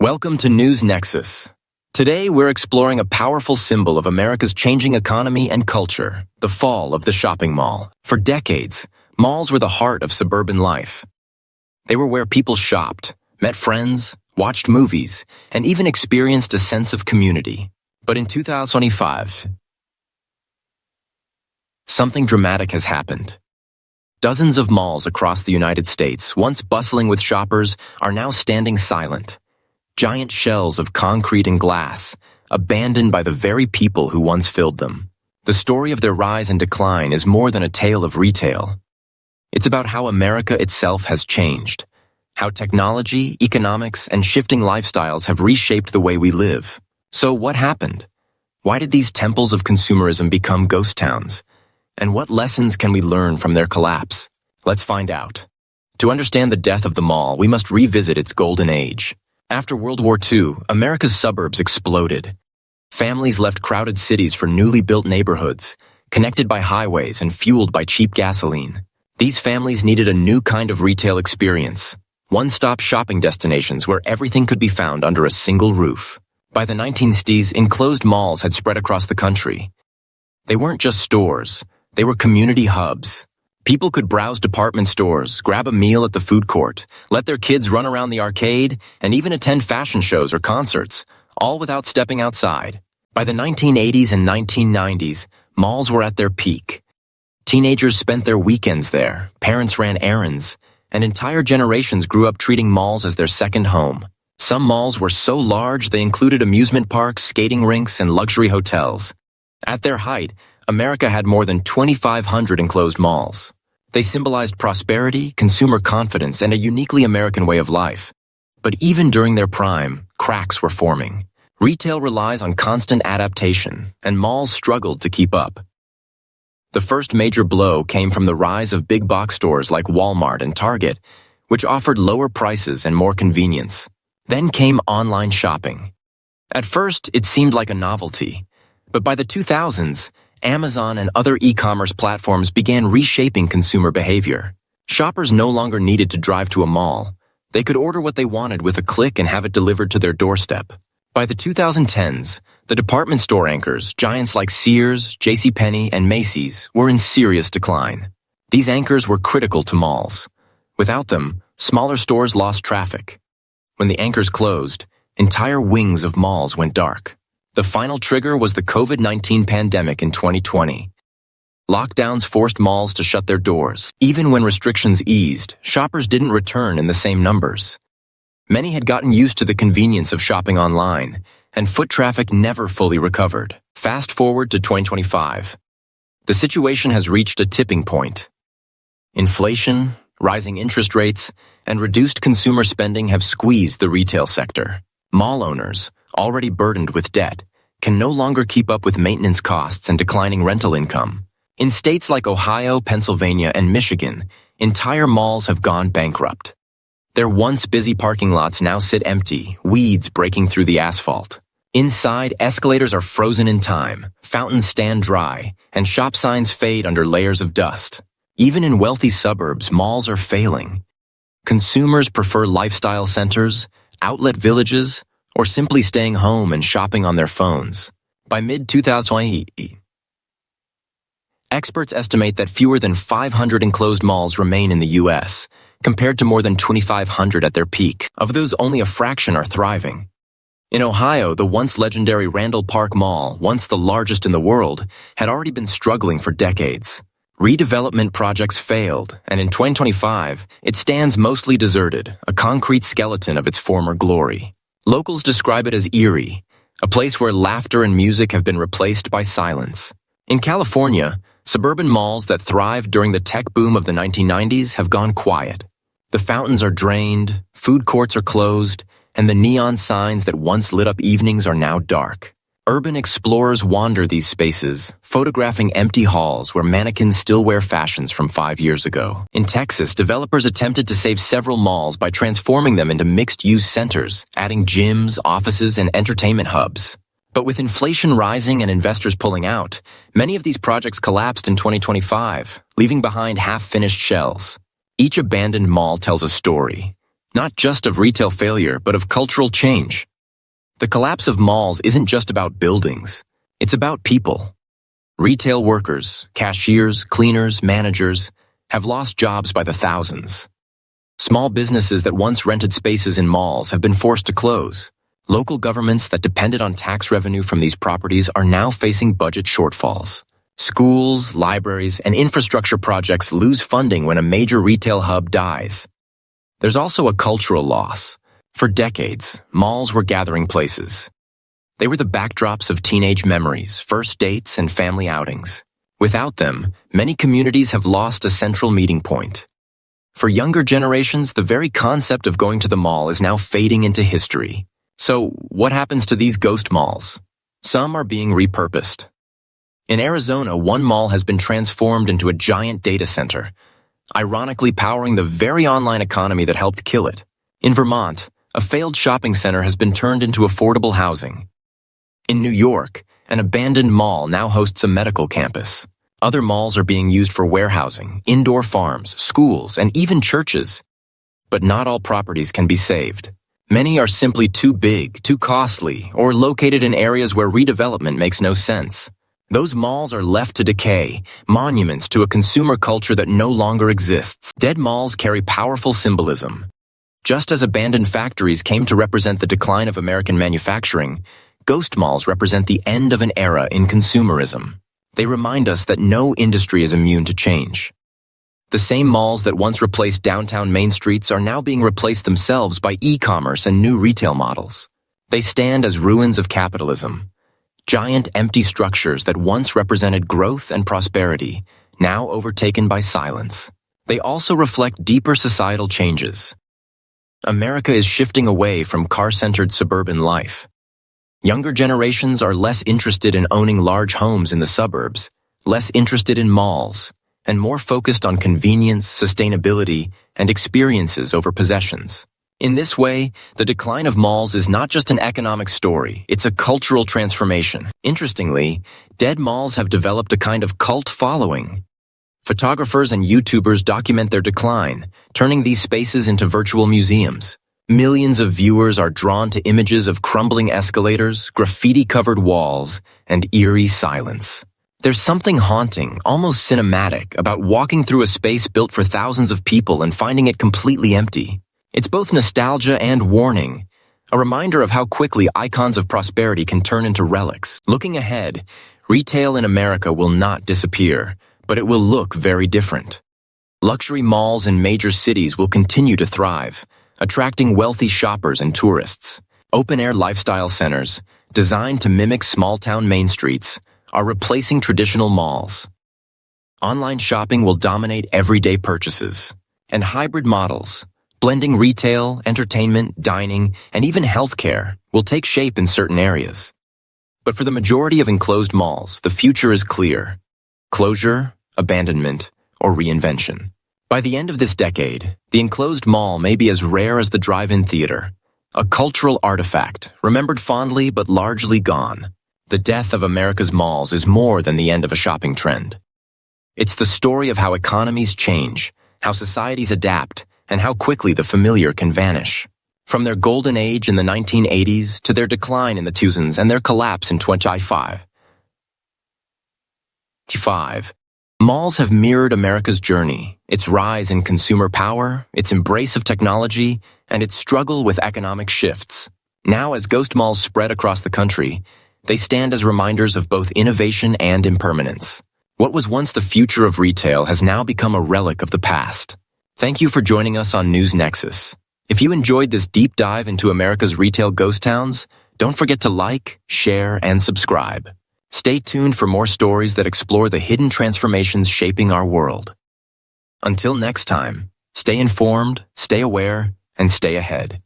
Welcome to News Nexus. Today, we're exploring a powerful symbol of America's changing economy and culture, the fall of the shopping mall. For decades, malls were the heart of suburban life. They were where people shopped, met friends, watched movies, and even experienced a sense of community. But in 2025, something dramatic has happened. Dozens of malls across the United States, once bustling with shoppers, are now standing silent. Giant shells of concrete and glass, abandoned by the very people who once filled them. The story of their rise and decline is more than a tale of retail. It's about how America itself has changed, how technology, economics, and shifting lifestyles have reshaped the way we live. So what happened? Why did these temples of consumerism become ghost towns? And what lessons can we learn from their collapse? Let's find out. To understand the death of the mall, we must revisit its golden age. After World War II, America's suburbs exploded. Families left crowded cities for newly built neighborhoods, connected by highways and fueled by cheap gasoline. These families needed a new kind of retail experience, one-stop shopping destinations where everything could be found under a single roof. By the 1960s, enclosed malls had spread across the country. They weren't just stores, they were community hubs. People could browse department stores, grab a meal at the food court, let their kids run around the arcade, and even attend fashion shows or concerts, all without stepping outside. By the 1980s and 1990s, malls were at their peak. Teenagers spent their weekends there, parents ran errands, and entire generations grew up treating malls as their second home. Some malls were so large they included amusement parks, skating rinks, and luxury hotels. At their height, America had more than 2,500 enclosed malls. They symbolized prosperity, consumer confidence, and a uniquely American way of life. But even during their prime, cracks were forming. Retail relies on constant adaptation, and malls struggled to keep up. The first major blow came from the rise of big box stores like Walmart and Target, which offered lower prices and more convenience. Then came online shopping. At first, it seemed like a novelty, but by the 2000s, Amazon and other e-commerce platforms began reshaping consumer behavior. Shoppers no longer needed to drive to a mall. They could order what they wanted with a click and have it delivered to their doorstep. By the 2010s, the department store anchors, giants like Sears, JCPenney, and Macy's, were in serious decline. These anchors were critical to malls. Without them, smaller stores lost traffic. When the anchors closed, entire wings of malls went dark. The final trigger was the COVID-19 pandemic in 2020. Lockdowns forced malls to shut their doors. Even when restrictions eased, shoppers didn't return in the same numbers. Many had gotten used to the convenience of shopping online, and foot traffic never fully recovered. Fast forward to 2025. The situation has reached a tipping point. Inflation, rising interest rates, and reduced consumer spending have squeezed the retail sector. Mall owners, already burdened with debt, can no longer keep up with maintenance costs and declining rental income. In states like Ohio, Pennsylvania, and Michigan, entire malls have gone bankrupt. Their once busy parking lots now sit empty, weeds breaking through the asphalt. Inside, escalators are frozen in time, fountains stand dry, and shop signs fade under layers of dust. Even in wealthy suburbs, malls are failing. Consumers prefer lifestyle centers, outlet villages, or simply staying home and shopping on their phones. By mid-2020, experts estimate that fewer than 500 enclosed malls remain in the U.S., compared to more than 2,500 at their peak. Of those, only a fraction are thriving. In Ohio, the once legendary Randall Park Mall, once the largest in the world, had already been struggling for decades. Redevelopment projects failed, and in 2025, it stands mostly deserted, a concrete skeleton of its former glory. Locals describe it as eerie, a place where laughter and music have been replaced by silence. In California, suburban malls that thrived during the tech boom of the 1990s have gone quiet. The fountains are drained, food courts are closed, and the neon signs that once lit up evenings are now dark. Urban explorers wander these spaces, photographing empty halls where mannequins still wear fashions from 5 years ago. In Texas, developers attempted to save several malls by transforming them into mixed-use centers, adding gyms, offices, and entertainment hubs. But with inflation rising and investors pulling out, many of these projects collapsed in 2025, leaving behind half-finished shells. Each abandoned mall tells a story. not just of retail failure, but of cultural change. The collapse of malls isn't just about buildings. It's about people. Retail workers, cashiers, cleaners, managers have lost jobs by the thousands. Small businesses that once rented spaces in malls have been forced to close. Local governments that depended on tax revenue from these properties are now facing budget shortfalls. Schools, libraries, and infrastructure projects lose funding when a major retail hub dies. There's also a cultural loss. For decades, malls were gathering places. They were the backdrops of teenage memories, first dates, and family outings. Without them, many communities have lost a central meeting point. For younger generations, the very concept of going to the mall is now fading into history. So, what happens to these ghost malls? Some are being repurposed. In Arizona, one mall has been transformed into a giant data center, ironically powering the very online economy that helped kill it. In Vermont, a failed shopping center has been turned into affordable housing. In New York, an abandoned mall now hosts a medical campus. Other malls are being used for warehousing, indoor farms, schools, and even churches. But not all properties can be saved. Many are simply too big, too costly, or located in areas where redevelopment makes no sense. Those malls are left to decay, monuments to a consumer culture that no longer exists. Dead malls carry powerful symbolism. Just as abandoned factories came to represent the decline of American manufacturing, ghost malls represent the end of an era in consumerism. They remind us that no industry is immune to change. The same malls that once replaced downtown main streets are now being replaced themselves by e-commerce and new retail models. They stand as ruins of capitalism. Giant empty structures that once represented growth and prosperity, now overtaken by silence. They also reflect deeper societal changes. America is shifting away from car-centered suburban life. Younger generations are less interested in owning large homes in the suburbs, less interested in malls, and more focused on convenience, sustainability, and experiences over possessions. In this way, the decline of malls is not just an economic story, it's a cultural transformation. Interestingly, dead malls have developed a kind of cult following. Photographers and YouTubers document their decline, turning these spaces into virtual museums. Millions of viewers are drawn to images of crumbling escalators, graffiti-covered walls, and eerie silence. There's something haunting, almost cinematic, about walking through a space built for thousands of people and finding it completely empty. It's both nostalgia and warning, a reminder of how quickly icons of prosperity can turn into relics. Looking ahead, retail in America will not disappear, but it will look very different. Luxury malls in major cities will continue to thrive, attracting wealthy shoppers and tourists. Open-air lifestyle centers, designed to mimic small-town main streets, are replacing traditional malls. Online shopping will dominate everyday purchases, and hybrid models, blending retail, entertainment, dining, and even healthcare, will take shape in certain areas. But for the majority of enclosed malls, the future is clear: closure, abandonment, or reinvention. By the end of this decade, the enclosed mall may be as rare as the drive-in theater, a cultural artifact, remembered fondly but largely gone. The death of America's malls is more than the end of a shopping trend. It's the story of how economies change, how societies adapt, and how quickly the familiar can vanish. From their golden age in the 1980s to their decline in the 2000s and their collapse in 2005. Malls have mirrored America's journey, its rise in consumer power, its embrace of technology, and its struggle with economic shifts. Now, as ghost malls spread across the country, they stand as reminders of both innovation and impermanence. What was once the future of retail has now become a relic of the past. Thank you for joining us on News Nexus. If you enjoyed this deep dive into America's retail ghost towns, don't forget to like, share, and subscribe. Stay tuned for more stories that explore the hidden transformations shaping our world. Until next time, stay informed, stay aware, and stay ahead.